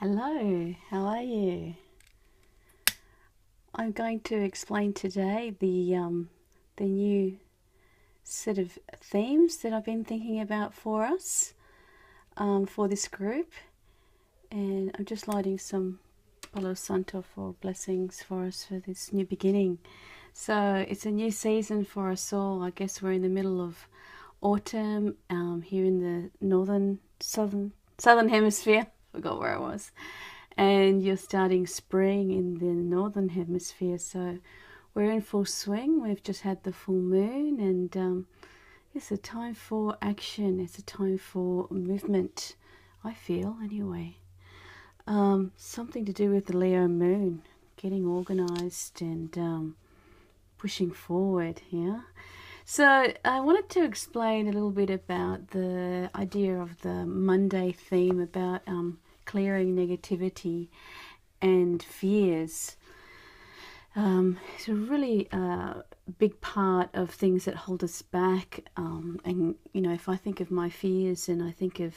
Hello, how are you? I'm going to explain today the new set of themes that I've been thinking about for us for this group, and I'm just lighting some Palo Santo for blessings for us for this new beginning. So it's a new season for us all. I guess we're in the middle of autumn here in the southern hemisphere. Forgot where I was. And you're starting spring in the northern hemisphere, so we're in full swing. We've just had the full moon, and it's a time for action. It's a time for movement, I feel, anyway. Something to do with the Leo moon, getting organized and pushing forward, yeah. So I wanted to explain a little bit about the idea of the Monday theme about clearing negativity and fears. It's a really big part of things that hold us back. And, you know, if I think of my fears and I think of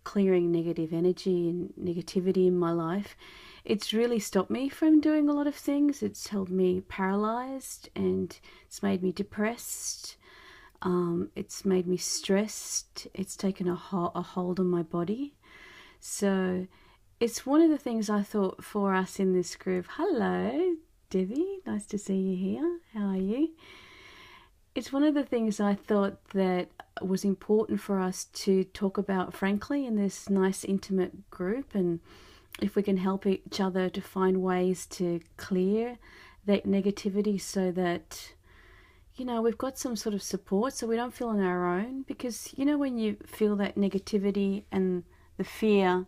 clearing negative energy and negativity in my life, it's really stopped me from doing a lot of things. It's held me paralyzed and it's made me depressed. It's made me stressed. It's taken a hold on my body. So it's one of the things I thought for us in this group. Hello, Debbie. Nice to see you here. How are you? It's one of the things I thought that was important for us to talk about frankly in this nice intimate group, and if we can help each other to find ways to clear that negativity so that, you know, we've got some sort of support so we don't feel on our own. Because, you know, when you feel that negativity and the fear,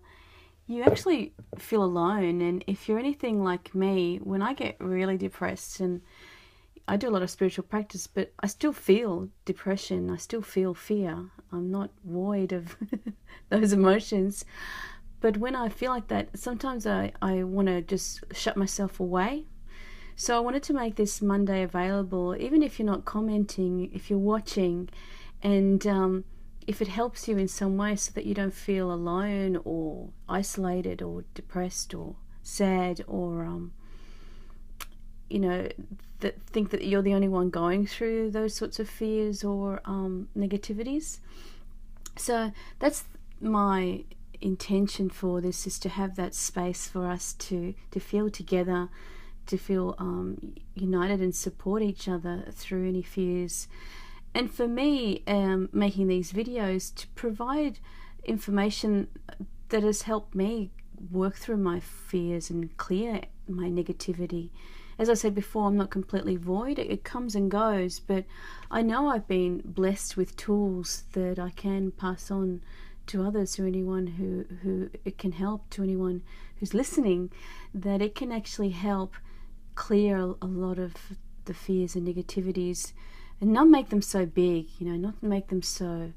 you actually feel alone. And if you're anything like me, when I get really depressed, and I do a lot of spiritual practice, but I still feel depression, I still feel fear. I'm not void of those emotions. But when I feel like that, sometimes I want to just shut myself away. So I wanted to make this Monday available, even if you're not commenting, if you're watching, and if it helps you in some way so that you don't feel alone or isolated or depressed or sad or, you know, that think that you're the only one going through those sorts of fears or negativities. So that's my intention for this, is to have that space for us to feel together, to feel united and support each other through any fears. And for me, making these videos to provide information that has helped me work through my fears and clear my negativity. As I said before, I'm not completely void. It comes and goes, but I know I've been blessed with tools that I can pass on to others, to anyone who it can help, to anyone who's listening, that it can actually help clear a lot of the fears and negativities and not make them so big, you know, not make them so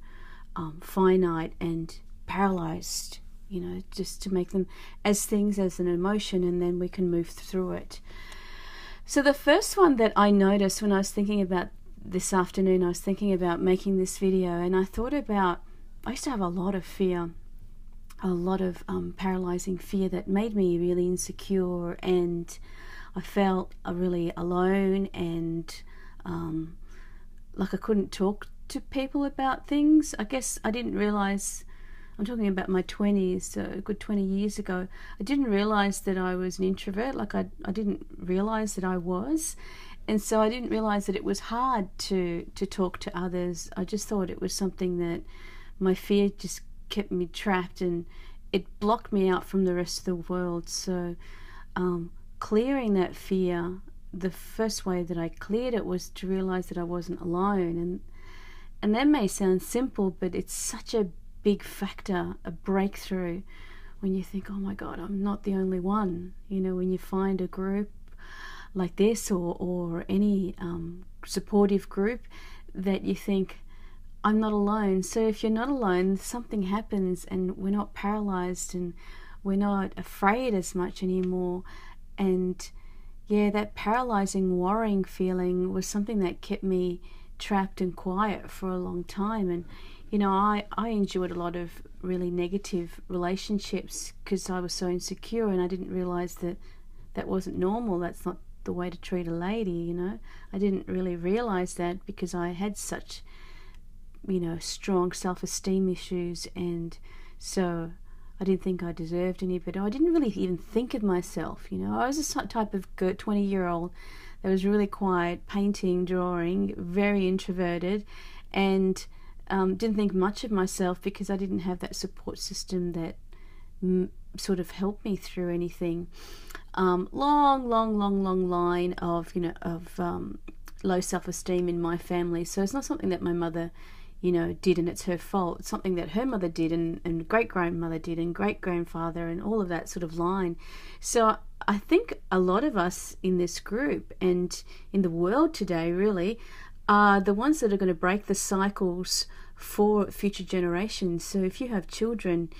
finite and paralyzed, you know, just to make them as things, as an emotion, and then we can move through it. So the first one that I noticed when I was thinking about this afternoon, I was thinking about making this video, and I thought about, I used to have a lot of fear, a lot of paralyzing fear that made me really insecure, and I felt really alone and like I couldn't talk to people about things. I guess I didn't realize, I'm talking about my 20s, so a good 20 years ago, I didn't realize that I was an introvert. Like I didn't realize that I was. And so I didn't realize that it was hard to talk to others. I just thought it was something that my fear just kept me trapped, and it blocked me out from the rest of the world. So clearing that fear, the first way that I cleared it was to realize that I wasn't alone. And that may sound simple, but it's such a big factor, a breakthrough, when you think, oh my God, I'm not the only one. You know, when you find a group like this or any supportive group, that you think, I'm not alone. So if you're not alone, something happens and we're not paralyzed and we're not afraid as much anymore. And yeah, that paralyzing, worrying feeling was something that kept me trapped and quiet for a long time. And you know, I endured a lot of really negative relationships because I was so insecure, and I didn't realize that that wasn't normal. That's not the way to treat a lady, you know. I didn't really realize that because I had such, you know, strong self-esteem issues, and so I didn't think I deserved any better. I didn't really even think of myself, you know. I was a type of 20-year-old that was really quiet, painting, drawing, very introverted, and didn't think much of myself because I didn't have that support system that sort of helped me through anything. Long line of, you know, of low self-esteem in my family. So it's not something that my mother, you know, did and it's her fault. It's something that her mother did and great-grandmother did and great-grandfather and all of that sort of line. So I think a lot of us in this group and in the world today really are the ones that are going to break the cycles for future generations. So if you have children,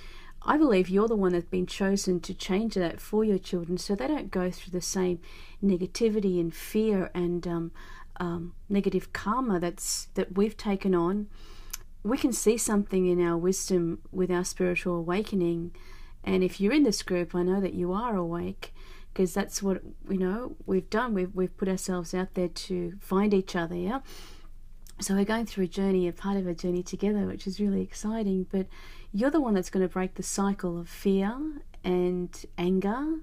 I believe you're the one that's been chosen to change that for your children so they don't go through the same negativity and fear and negative karma that we've taken on. We can see something in our wisdom with our spiritual awakening, and if you're in this group, I know that you are awake, because that's what, you know, we've done. We've put ourselves out there to find each other, yeah? So we're going through a journey, a part of a journey together, which is really exciting. But you're the one that's going to break the cycle of fear and anger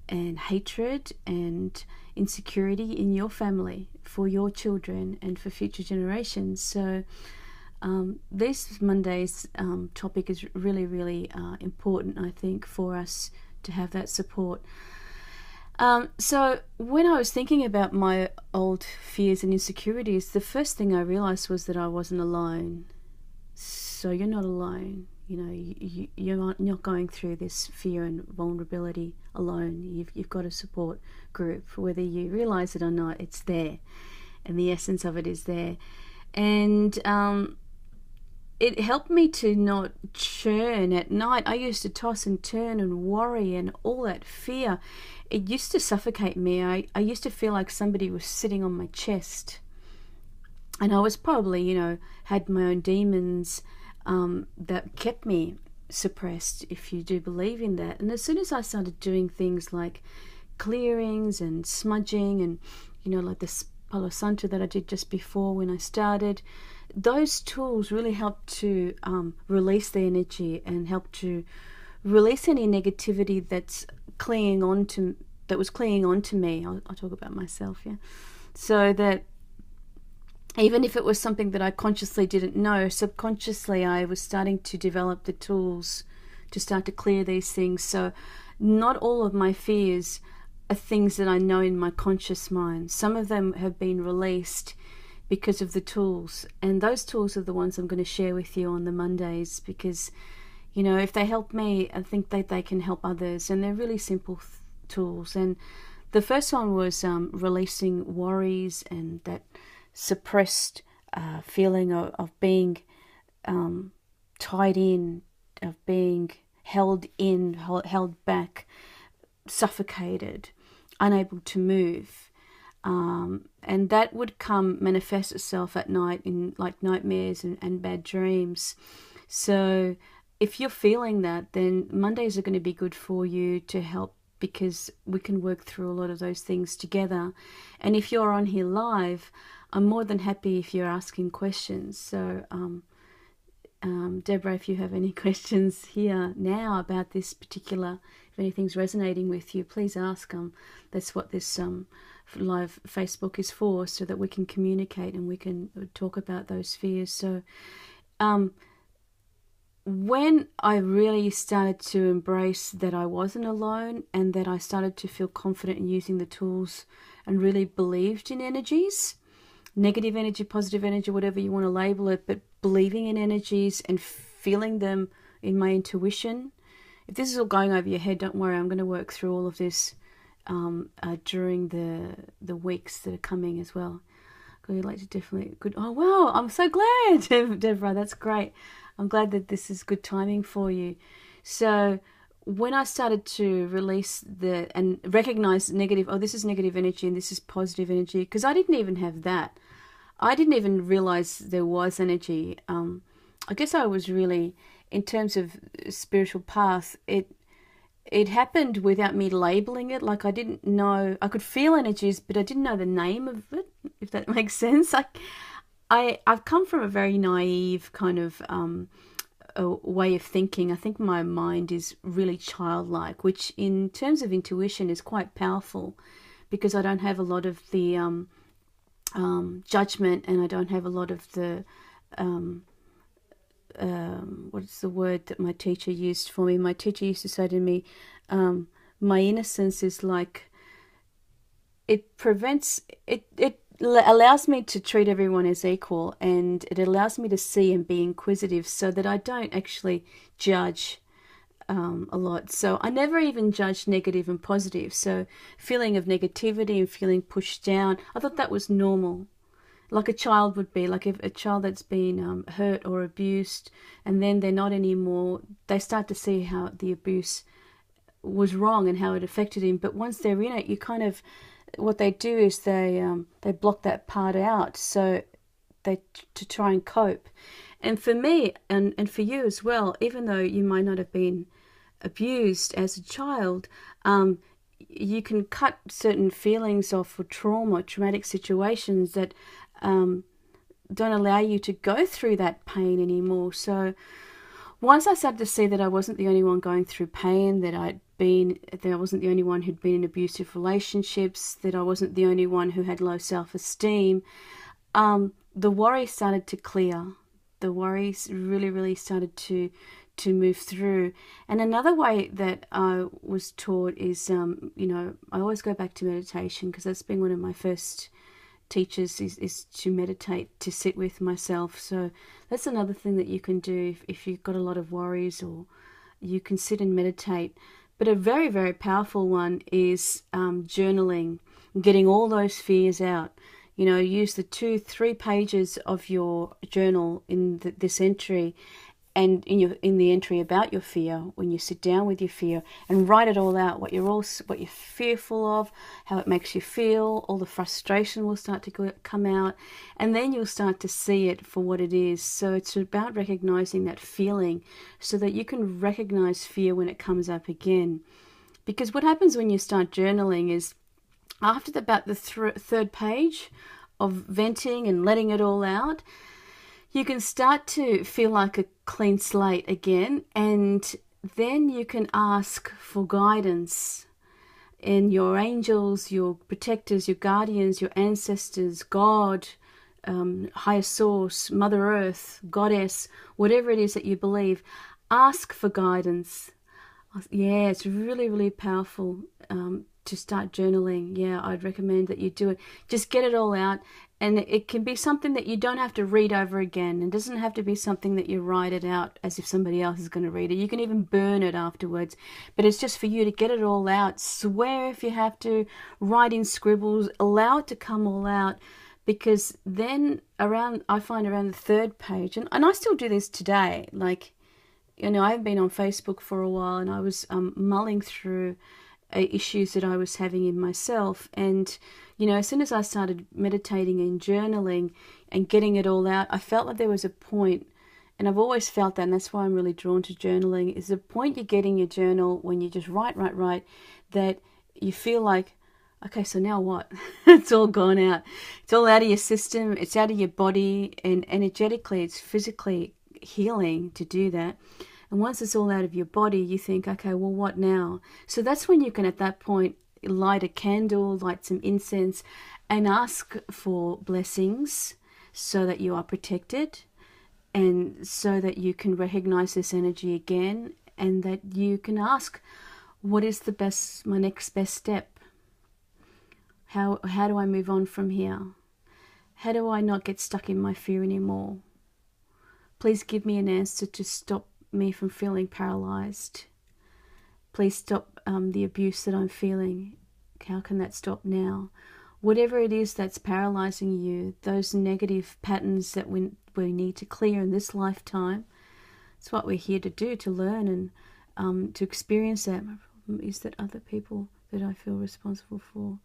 and hatred and insecurity in your family for your children and for future generations. So this Monday's topic is really, really important, I think, for us to have that support. So when I was thinking about my old fears and insecurities, the first thing I realized was that I wasn't alone. So you're not alone. You know, you're not going through this fear and vulnerability alone. You've got a support group. Whether you realize it or not, it's there. And the essence of it is there. And it helped me to not churn at night. I used to toss and turn and worry and all that fear. It used to suffocate me. I used to feel like somebody was sitting on my chest. And I was probably, you know, had my own demons that kept me suppressed, if you do believe in that. And as soon as I started doing things like clearings and smudging and, you know, like this Palo Santo that I did just before when I started, those tools really helped to release the energy and help to release any negativity that was clinging on to me. I'll talk about myself, yeah. So that even if it was something that I consciously didn't know, subconsciously I was starting to develop the tools to start to clear these things. So not all of my fears are things that I know in my conscious mind. Some of them have been released because of the tools, and those tools are the ones I'm going to share with you on the Mondays, because, you know, if they help me, I think that they can help others, and they're really simple tools. And the first one was releasing worries and that suppressed feeling of being tied in, of being held in, held back, suffocated, unable to move. And that would manifest itself at night in like nightmares and bad dreams. So if you're feeling that, then Mondays are going to be good for you to help, because we can work through a lot of those things together. And if you're on here live, I'm more than happy if you're asking questions. So Deborah, if you have any questions here now about this particular, if anything's resonating with you, please ask. That's what this live Facebook is for, so that we can communicate and we can talk about those fears. So when I really started to embrace that I wasn't alone, and that I started to feel confident in using the tools and really believed in energies, negative energy, positive energy, whatever you want to label it, but believing in energies and feeling them in my intuition. If this is all going over your head, don't worry, I'm going to work through all of this during the weeks that are coming as well. I'd like to definitely good. Oh wow, I'm so glad, Deborah. That's great. I'm glad that this is good timing for you. So when I started to release and recognize negative, this is negative energy and this is positive energy, because I didn't even have that. I didn't even realize there was energy. I guess I was really in terms of spiritual path, it happened without me labeling it. Like, I didn't know, I could feel energies, but I didn't know the name of it, if that makes sense. I've come from a very naive kind of a way of thinking. I think my mind is really childlike, which in terms of intuition is quite powerful, because I don't have a lot of the judgment, and I don't have a lot of the what's the word that my teacher used for me? My teacher used to say to me, my innocence is like, it prevents, it allows me to treat everyone as equal, and it allows me to see and be inquisitive, so that I don't actually judge a lot. So I never even judged negative and positive. So feeling of negativity and feeling pushed down, I thought that was normal. Like a child would be, like if a child that's been hurt or abused, and then they're not anymore, they start to see how the abuse was wrong and how it affected him. But once they're in it, you kind of, what they do is they block that part out, so to try and cope. And for me, and for you as well, even though you might not have been abused as a child, you can cut certain feelings off, or trauma, traumatic situations that don't allow you to go through that pain anymore. So once I started to see that I wasn't the only one going through pain, that I wasn't the only one who'd been in abusive relationships, that I wasn't the only one who had low self-esteem, the worry started to clear. The worries really, really started to move through. And another way that I was taught is, I always go back to meditation, because that's been one of my first teachers, is to meditate, to sit with myself. So that's another thing that you can do if you've got a lot of worries, or you can sit and meditate. But a very, very powerful one is journaling, getting all those fears out. Use the 2-3 pages of your journal in this entry, and in the entry about your fear, when you sit down with your fear, and write it all out, what you're fearful of, how it makes you feel. All the frustration will start to come out, and then you'll start to see it for what it is. So it's about recognizing that feeling, so that you can recognize fear when it comes up again. Because what happens when you start journaling is, after about the third page of venting and letting it all out, you can start to feel like a clean slate again, and then you can ask for guidance in your angels, your protectors, your guardians, your ancestors, God, higher source, Mother Earth, Goddess, whatever it is that you believe. Ask for guidance. Yeah, it's really, really powerful to start journaling. Yeah, I'd recommend that you do it. Just get it all out. And it can be something that you don't have to read over again. It doesn't have to be something that you write it out as if somebody else is going to read it. You can even burn it afterwards. But it's just for you to get it all out. Swear if you have to. Write in scribbles. Allow it to come all out. Because then I find around the third page, and I still do this today. Like, I haven't been on Facebook for a while, and I was mulling through issues that I was having in myself. And as soon as I started meditating and journaling and getting it all out, I felt like there was a point, and I've always felt that, and that's why I'm really drawn to journaling, is the point you get in your journal when you just write, that you feel like, okay, so now what? It's all gone out. It's all out of your system. It's out of your body, and energetically, it's physically healing to do that. And once it's all out of your body, you think, okay, well, what now? So that's when you can, at that point, light a candle, light some incense, and ask for blessings, so that you are protected, and so that you can recognize this energy again, and that you can ask, what is my next best step? How do I move on from here? How do I not get stuck in my fear anymore? Please give me an answer to stop me from feeling paralyzed. Please stop the abuse that I'm feeling. How can that stop now? Whatever it is that's paralyzing you, those negative patterns that we need to clear in this lifetime, it's what we're here to do, to learn and to experience that. My problem is that other people that I feel responsible for,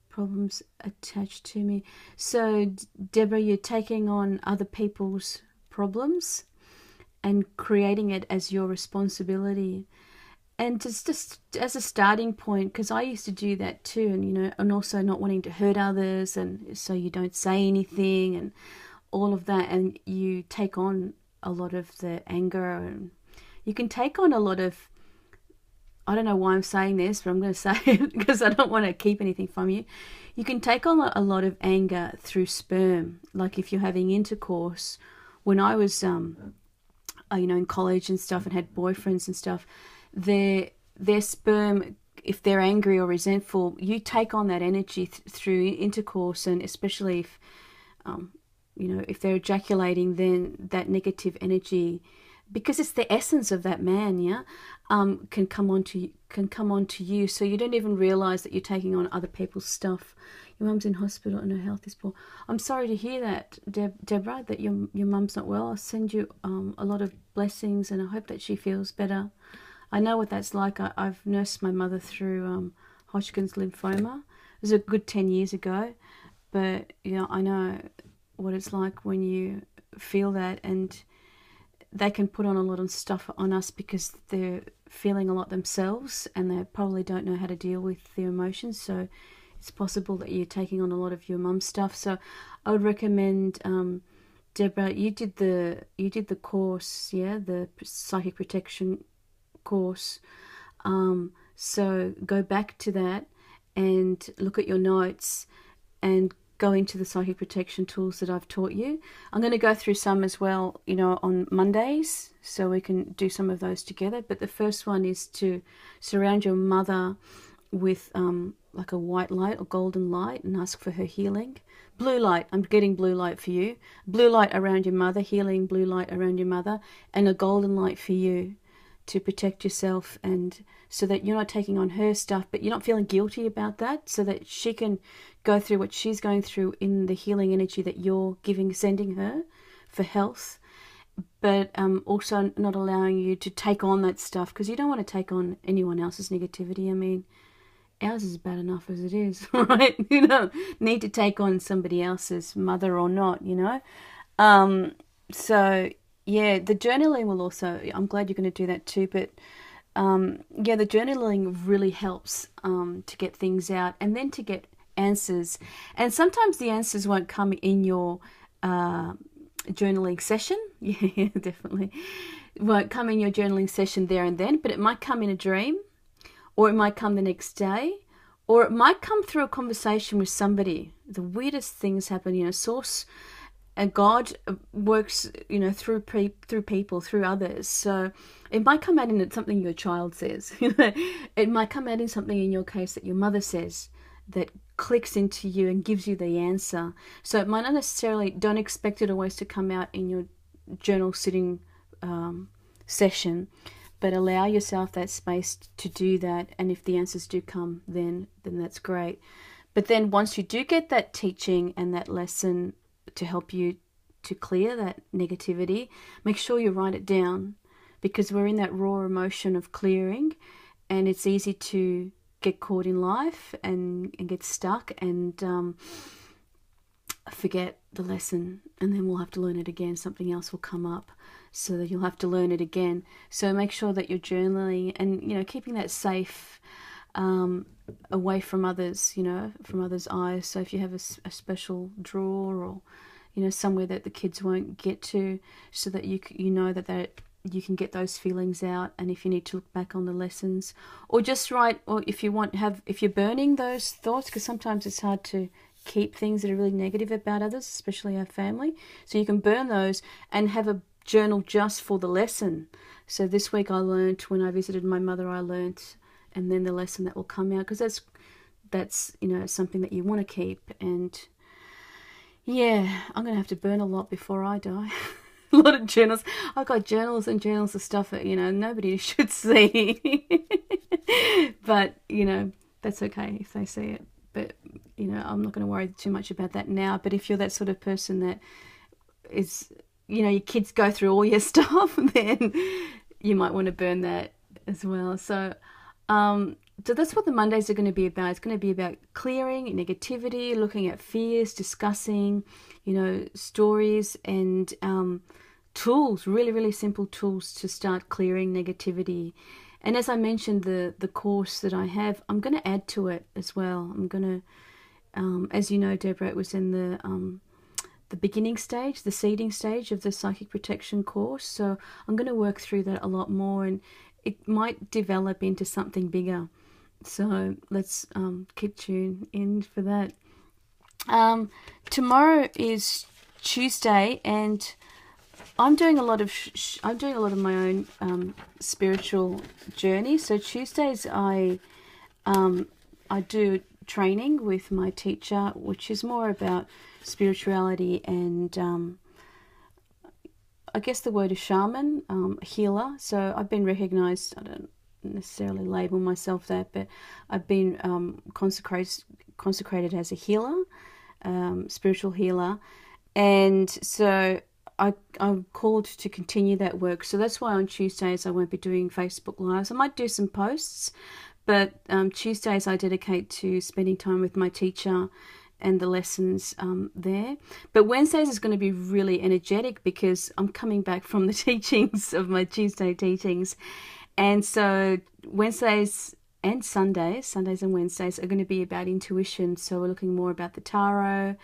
problems attached to me. So, Deborah, you're taking on other people's problems, and creating it as your responsibility. And just as a starting point, because I used to do that too, and and also not wanting to hurt others, and so you don't say anything and all of that, and you take on a lot of the anger, and you can take on a lot of, I don't know why I'm saying this, but I'm going to say it because I don't want to keep anything from you. You can take on a lot of anger through sperm, like if you're having intercourse. When I was in college and stuff and had boyfriends and stuff, their sperm, if they're angry or resentful, you take on that energy through intercourse, and especially if if they're ejaculating, then that negative energy, because it's the essence of that man, can come onto you, so you don't even realize that you're taking on other people's stuff. Your mum's in hospital and her health is poor. I'm sorry to hear that, Deborah, that your mum's not well. I'll send you a lot of blessings, and I hope that she feels better. I know what that's like. I've nursed my mother through Hodgkin's lymphoma. It was a good 10 years ago, but I know what it's like when you feel that, and they can put on a lot of stuff on us because they're feeling a lot themselves, and they probably don't know how to deal with their emotions. So it's possible that you're taking on a lot of your mum's stuff. So I would recommend, Deborah, you did the course, the psychic protection course. So go back to that and look at your notes and go into the psychic protection tools that I've taught you. I'm going to go through some as well, on Mondays, so we can do some of those together. But the first one is to surround your mother with like a white light or golden light and ask for her healing. Blue light, I'm getting blue light for you. Blue light around your mother, healing blue light around your mother, and a golden light for you to protect yourself, and so that you're not taking on her stuff, but you're not feeling guilty about that, so that she can go through what she's going through in the healing energy that you're sending her for health, but also not allowing you to take on that stuff, because you don't want to take on anyone else's negativity. I mean, ours is bad enough as it is, right? You don't need to take on somebody else's, mother or not, So yeah, the journaling will also, I'm glad you're going to do that too, but the journaling really helps to get things out, and then to get answers. And sometimes the answers won't come in your journaling session. Yeah, definitely. It won't come in your journaling session there and then, but it might come in a dream, or it might come the next day, or it might come through a conversation with somebody. The weirdest things happen, source. And God works, through people, through others. So it might come out in something your child says. It might come out in something, in your case, that your mother says, that clicks into you and gives you the answer. So it might not necessarily, don't expect it always to come out in your journal sitting session, but allow yourself that space to do that. And if the answers do come, then that's great. But then once you do get that teaching and that lesson to help you to clear that negativity, make sure you write it down, because we're in that raw emotion of clearing, and it's easy to get caught in life and get stuck and forget the lesson, and then we'll have to learn it again. Something else will come up, so that you'll have to learn it again. So make sure that you're journaling and keeping that safe, away from others, from others' eyes. So if you have a special drawer, or somewhere that the kids won't get to, so that you know that you can get those feelings out. And if you need to look back on the lessons, or just write, or if you're burning those thoughts, because sometimes it's hard to keep things that are really negative about others, especially our family. So you can burn those and have a journal just for the lesson. So this week I learned, when I visited my mother, I learned, and then the lesson that will come out, because that's something that you want to keep. And yeah, I'm going to have to burn a lot before I die. A lot of journals. I've got journals and journals of stuff that, nobody should see. But, that's okay if they see it. But, I'm not going to worry too much about that now. But if you're that sort of person that is, your kids go through all your stuff, then you might want to burn that as well. So that's what the Mondays are going to be about. It's going to be about clearing negativity, looking at fears, discussing, stories, and tools, really, really simple tools to start clearing negativity. And as I mentioned, the course that I have, I'm going to add to it as well. I'm going to, as you know, Deborah, it was in the beginning stage, the seeding stage of the psychic protection course. So I'm going to work through that a lot more, and it might develop into something bigger. So let's keep tuned in for that. Tomorrow is Tuesday, and I'm doing a lot of my own spiritual journey. So Tuesdays I do training with my teacher, which is more about spirituality and I guess the word is shaman, healer. So I've been recognized, I don't necessarily label myself that, but I've been consecrated as a healer, spiritual healer. And so I'm called to continue that work. So that's why on Tuesdays I won't be doing Facebook Lives. I might do some posts, but Tuesdays I dedicate to spending time with my teacher and the lessons there. But Wednesdays is going to be really energetic because I'm coming back from the teachings of my Tuesday teachings. And so Wednesdays and Sundays and Wednesdays are going to be about intuition. So we're looking more about the tarot.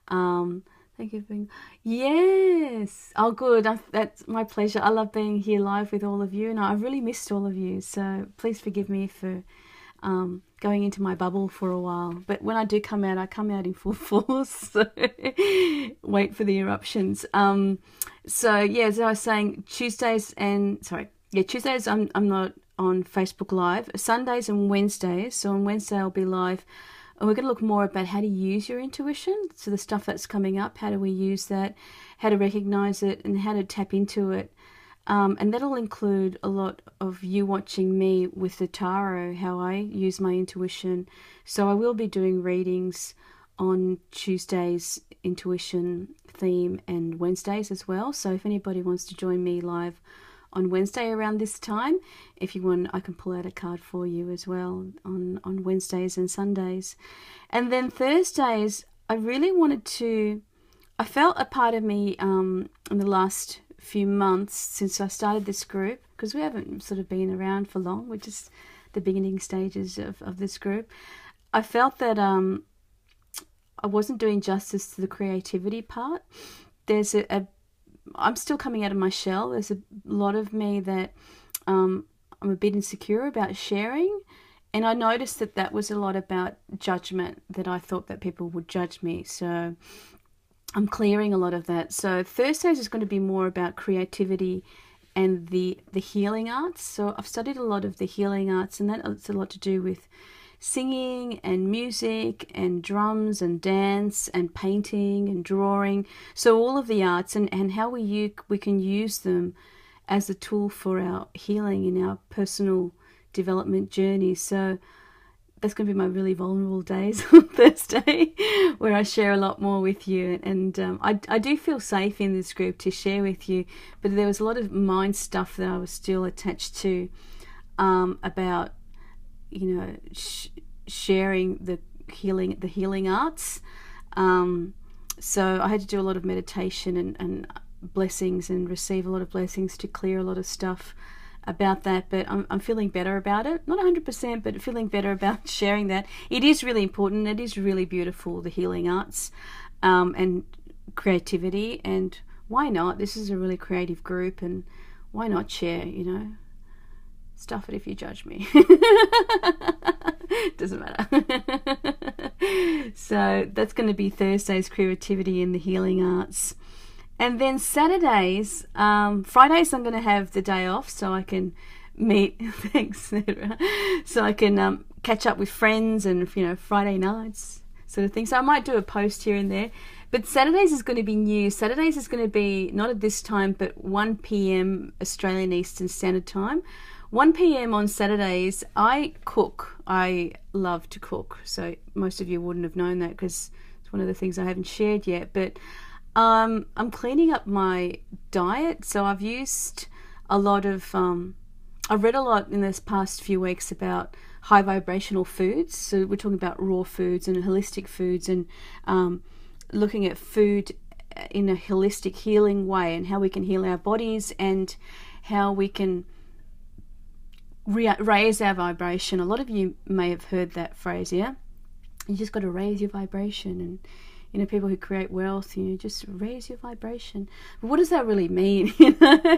Thank you for being... Yes. Oh, good. That's my pleasure. I love being here live with all of you, and I've really missed all of you. So please forgive me for going into my bubble for a while. But when I do come out, I come out in full force. So wait for the eruptions. So yeah, as I was saying, Tuesdays I'm not on Facebook Live. Sundays and Wednesdays. So on Wednesday I'll be live. And we're going to look more about how to use your intuition. So the stuff that's coming up, how do we use that, how to recognize it, and how to tap into it. And that'll include a lot of you watching me with the tarot, how I use my intuition. So I will be doing readings on Tuesday's intuition theme and Wednesdays as well. So if anybody wants to join me live on Wednesday around this time, if you want, I can pull out a card for you as well on Wednesdays and Sundays. And then Thursdays, I felt a part of me in the last few months since I started this group, because we haven't sort of been around for long, we're just the beginning stages of this group. I felt that I wasn't doing justice to the creativity part. There's I'm still coming out of my shell. There's a lot of me that I'm a bit insecure about sharing. And I noticed that was a lot about judgment, that I thought that people would judge me. So I'm clearing a lot of that. So Thursdays is going to be more about creativity and the healing arts. So I've studied a lot of the healing arts, and that's a lot to do with singing and music and drums and dance and painting and drawing. So all of the arts and how we can use them as a tool for our healing in our personal development journey. So that's going to be my really vulnerable days on Thursday, where I share a lot more with you. And I do feel safe in this group to share with you, but there was a lot of mind stuff that I was still attached to about sharing the healing arts. So I had to do a lot of meditation and blessings and receive a lot of blessings to clear a lot of stuff about that. But I'm feeling better about it. Not 100%, but feeling better about sharing that. It is really important. It is really beautiful, the healing arts and creativity. And why not? This is a really creative group, and why not share, Stuff it if you judge me. Doesn't matter. So that's going to be Thursday's creativity in the healing arts. And then Saturdays, Fridays I'm going to have the day off so I can meet, thanks Sarah, so I can catch up with friends and, Friday nights sort of thing. So I might do a post here and there. But Saturdays is going to be new. Saturdays is going to be, not at this time, but 1 p.m. Australian Eastern Standard Time. 1 p.m. on Saturdays, I cook. I love to cook. So most of you wouldn't have known that because it's one of the things I haven't shared yet. But I'm cleaning up my diet. So I've used a lot of... I've read a lot in this past few weeks about high vibrational foods. So we're talking about raw foods and holistic foods and looking at food in a holistic healing way, and how we can heal our bodies and how we can raise our vibration. A lot of you may have heard that phrase, yeah? You just got to raise your vibration. And you know, people who create wealth, you know, just raise your vibration. But what does that really mean? You know?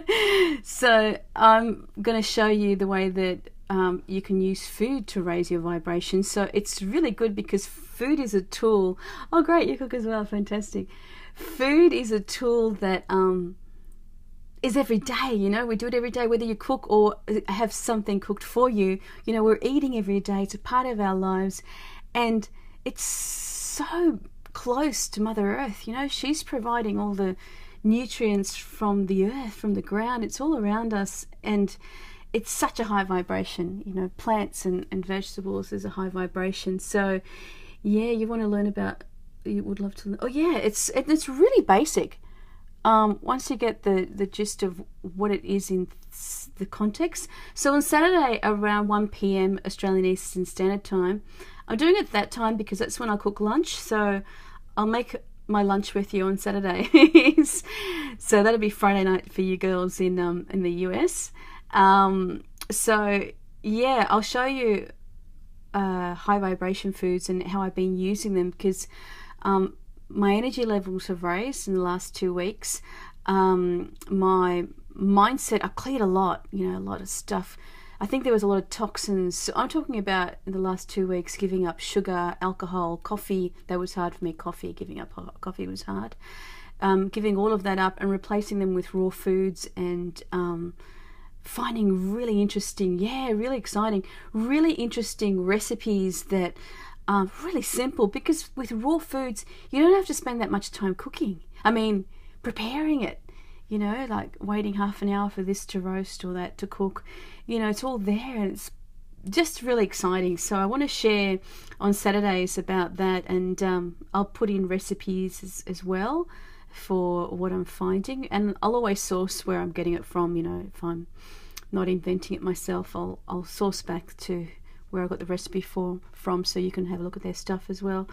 So I'm going to show you the way that you can use food to raise your vibration. So it's really good because food is a tool. Oh, great, you cook as well. Fantastic. Food is a tool that is every day. You know, we do it every day, whether you cook or have something cooked for you. You know, we're eating every day. It's a part of our lives, and it's so close to Mother Earth. You know, she's providing all the nutrients from the earth, from the ground. It's all around us, and it's such a high vibration. You know, plants and vegetables is a high vibration. So yeah, you want to learn about, you would love to, oh yeah, it's really basic. Once you get the gist of what it is in the context. So on Saturday around 1 p.m. Australian Eastern Standard Time, I'm doing it that time because that's when I cook lunch. So I'll make my lunch with you on Saturdays. So that'll be Friday night for you girls in the US. So yeah, I'll show you high vibration foods and how I've been using them, because my energy levels have raised in the last 2 weeks. My mindset, I cleared a lot, you know, a lot of stuff. I think there was a lot of toxins. So I'm talking about in the last 2 weeks, giving up sugar, alcohol, coffee. That was hard for me. Giving up coffee was hard. Giving all of that up and replacing them with raw foods, and finding really interesting, really exciting, really interesting recipes that are really simple, because with raw foods, you don't have to spend that much time cooking. I mean, preparing it, you know, like waiting half an hour for this to roast or that to cook. You know, it's all there, and it's just really exciting. So I want to share on Saturdays about that, and I'll put in recipes as well for what I'm finding, and I'll always source where I'm getting it from. You know, if I'm not inventing it myself, I'll source back to where I got the recipe from, so you can have a look at their stuff as well.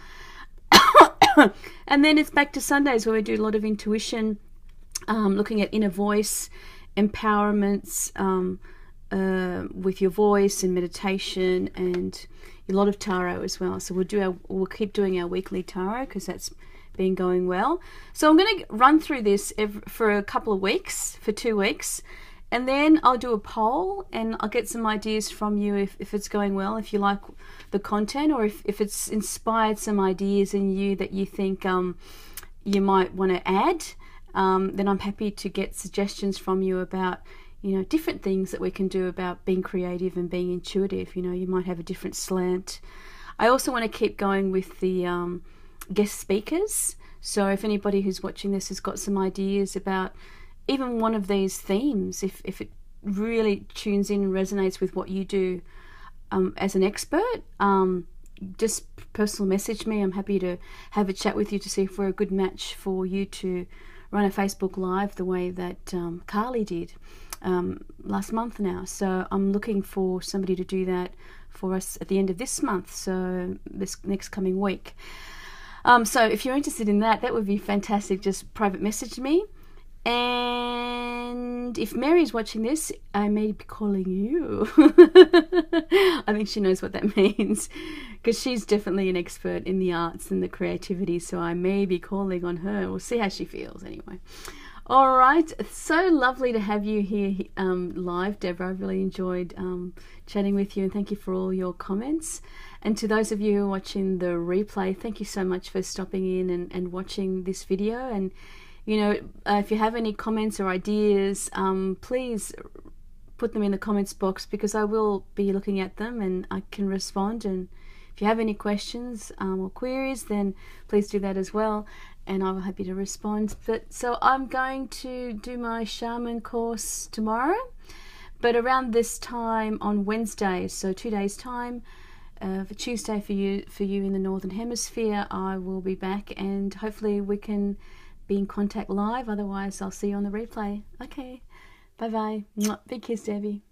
And then it's back to Sundays, where we do a lot of intuition, looking at inner voice, empowerments with your voice, and meditation, and a lot of tarot as well. So we'll keep doing our weekly tarot, because that's been going well. So I'm going to run through this for a couple of weeks, for 2 weeks. And then I'll do a poll, and I'll get some ideas from you if it's going well, if you like the content, or if it's inspired some ideas in you that you think you might want to add. Then I'm happy to get suggestions from you about, you know, different things that we can do about being creative and being intuitive. You know, you might have a different slant. I also want to keep going with the guest speakers. So if anybody who's watching this has got some ideas about even one of these themes, if it really tunes in and resonates with what you do as an expert, just personal message me. I'm happy to have a chat with you to see if we're a good match for you to run a Facebook Live the way that Carly did last month now. So I'm looking for somebody to do that for us at the end of this month, so this next coming week. So if you're interested in that, that would be fantastic. Just private message me. And if Mary's watching this, I may be calling you. I think she knows what that means, because she's definitely an expert in the arts and the creativity, so I may be calling on her. We'll see how she feels anyway. All right, it's so lovely to have you here live, Deborah. I've really enjoyed chatting with you, and thank you for all your comments. And to those of you who are watching the replay, thank you so much for stopping in and watching this video. And you know, if you have any comments or ideas, please put them in the comments box, because I will be looking at them and I can respond. And if you have any questions or queries, then please do that as well, and I'm happy to respond. So I'm going to do my shaman course tomorrow, but around this time on Wednesday, so 2 days time, for Tuesday for you in the Northern Hemisphere, I will be back, and hopefully we can be in contact live. Otherwise, I'll see you on the replay. Okay, bye bye. Big kiss, Debbie.